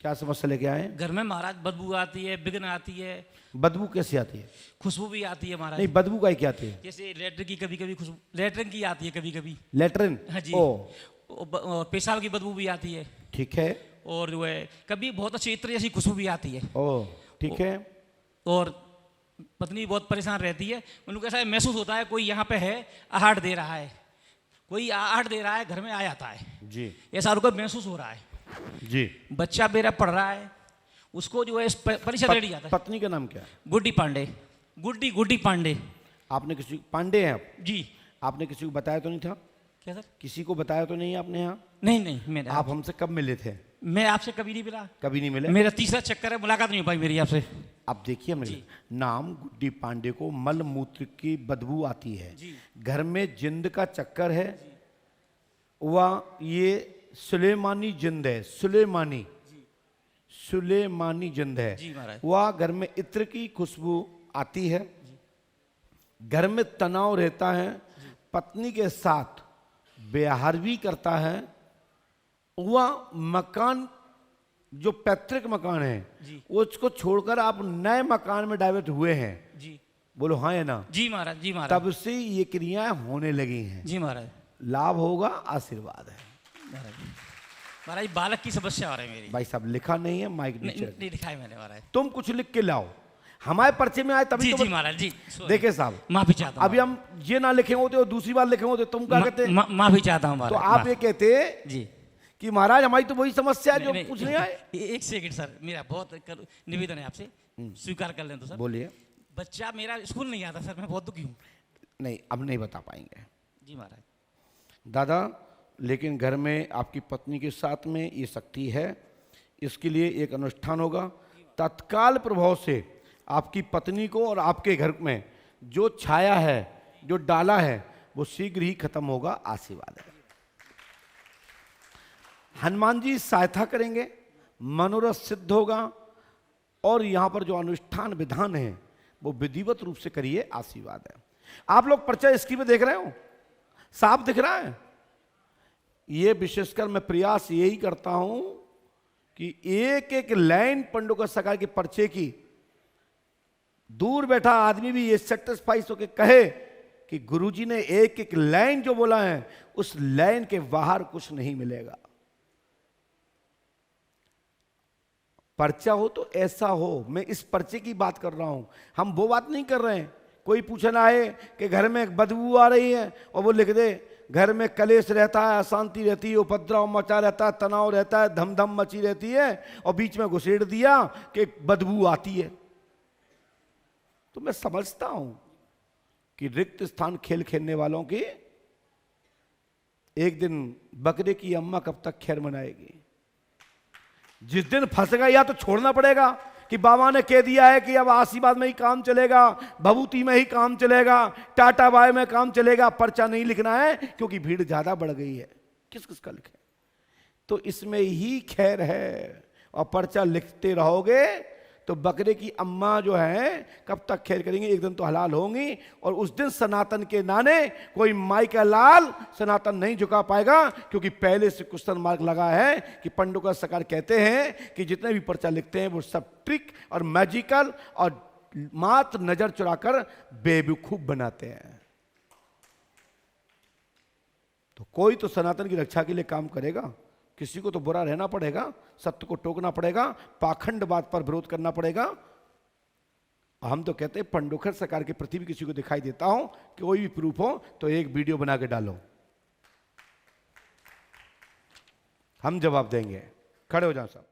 क्या समस्या लेके आए हैं? घर में महाराज बदबू आती है, विघ्न आती है, बदबू कैसी आती है? खुशबू भी आती है महाराज। नहीं, बदबू का क्या आती है? जैसे लेटरिन की कभी कभी खुशबू, लेटरिन की आती है कभी कभी। लेटरिन? हाँ जी। ओ, और पेशाब की बदबू भी आती है। ठीक है। और जो है कभी बहुत अच्छी इत्र जैसी खुशबू भी आती है। ओ, ठीक है। और पत्नी बहुत परेशान रहती है, उनको ऐसा महसूस होता है कोई यहाँ पे है, आहट दे रहा है, कोई आहट दे रहा है, घर में आ जाता है जी ऐसा उनको महसूस हो रहा है जी। बच्चा मेरा पढ़ रहा है, उसको जो है परीक्षा रेडी जाता है। पत्नी का नाम क्या है? गुड्डी पांडे। गुड्डी गुड्डी पांडे। आपने किसी पांडे हैं आप? जी। आपने किसी को बताया तो नहीं था? क्या सर? किसी को बताया तो नहीं आपने यहाँ? नहीं नहीं, मैंने आप हमसे कब मिले थे? मैं आपसे कभी नहीं मिला। कभी नहीं मिले? मेरा तीसरा चक्कर है, मुलाकात नहीं हो पाई मेरी आपसे। अब देखिए मेरे नाम गुड्डी पांडे को मल मूत्र की बदबू आती है, घर में जिंद का चक्कर है, वह ये सुलेमानी जिंद है, सुलेमानी जिंद है, वह घर में इत्र की खुशबू आती है, घर में तनाव रहता है, पत्नी के साथ व्यवहार भी करता है, वह मकान जो पैतृक मकान है वो उसको छोड़कर आप नए मकान में डाइवर्ट हुए हैं। जी। बोलो हाँ या ना? जी महाराज, जी महाराज। तब से ये क्रियाएं होने लगी हैं। जी महाराज। लाभ होगा, आशीर्वाद है। महाराज बालक की समस्या आ रही है मेरी। भाई साहब लिखा नहीं है, माइक नीचे नहीं लिखा है मैंने महाराज। तुम कुछ लिख के लाओ, हमारे पर्चे में आए तभी जी, तो जी महाराज जी। देखे साहब, माफी चाहता हूँ। अभी हम ये ना लिखे होते और दूसरी बार लिखे होते तुम क्या कहते? माफी चाहता हूँ। तो आप ये कहते जी कि महाराज हमारी तो वही समस्या है जो कुछ नहीं आए। एक सेकंड सर, मेरा बहुत निवेदन है आपसे, स्वीकार कर लें तो सर। बोलिए। बच्चा मेरा स्कूल नहीं आता सर, मैं बहुत दुखी हूँ। नहीं, अब नहीं बता पाएंगे। जी महाराज। दादा, लेकिन घर में आपकी पत्नी के साथ में ये शक्ति है, इसके लिए एक अनुष्ठान होगा। तत्काल प्रभाव से आपकी पत्नी को और आपके घर में जो छाया है, जो डाला है, वो शीघ्र ही खत्म होगा। आशीर्वाद है। हनुमान जी सहायता करेंगे, मनोरथ सिद्ध होगा, और यहां पर जो अनुष्ठान विधान है वो विधिवत रूप से करिए। आशीर्वाद है। आप लोग पर्चा स्क्रीन पे देख रहे हो, साफ दिख रहा है। ये विशेषकर मैं प्रयास यही करता हूं कि एक एक लाइन पंडुका सरकार के पर्चे की दूर बैठा आदमी भी ये सेटिस्फाई होकर कहे कि गुरुजी ने एक एक लाइन जो बोला है उस लाइन के बाहर कुछ नहीं मिलेगा। पर्चा हो तो ऐसा हो। मैं इस पर्चे की बात कर रहा हूं, हम वो बात नहीं कर रहे हैं। कोई पूछना है कि घर में एक बदबू आ रही है और वो लिख दे घर में कलेश रहता है, अशांति रहती है, उपद्रव मचा रहता है, तनाव रहता है, धमधम मची रहती है, और बीच में घुसेड़ दिया कि बदबू आती है। तो मैं समझता हूं कि रिक्त स्थान खेल खेलने वालों की एक दिन बकरे की अम्मा कब तक खैर मनाएगी। जिस दिन फंस गया या तो छोड़ना पड़ेगा कि बाबा ने कह दिया है कि अब आशीर्वाद में ही काम चलेगा, भभूति में ही काम चलेगा, टाटा बाय में काम चलेगा, पर्चा नहीं लिखना है क्योंकि भीड़ ज्यादा बढ़ गई है। किस किस का लिखे? तो इसमें ही खैर है। और पर्चा लिखते रहोगे तो बकरे की अम्मा जो है कब तक खैर करेंगे? एक दिन तो हलाल होंगी, और उस दिन सनातन के नाने कोई माई का लाल सनातन नहीं झुका पाएगा, क्योंकि पहले से क्वेश्चन मार्क लगा है कि पंडुका सरकार कहते हैं कि जितने भी पर्चा लिखते हैं वो सब ट्रिक और मैजिकल और मात्र नजर चुराकर बेवकूफ बनाते हैं। तो कोई तो सनातन की रक्षा के लिए काम करेगा, किसी को तो बुरा रहना पड़ेगा, सत्य को टोकना पड़ेगा, पाखंडवाद पर विरोध करना पड़ेगा। हम तो कहते हैं पंडोखर सरकार के प्रति भी किसी को दिखाई देता हो, कोई भी प्रूफ हो तो एक वीडियो बना के डालो, हम जवाब देंगे। खड़े हो जाओ साहब।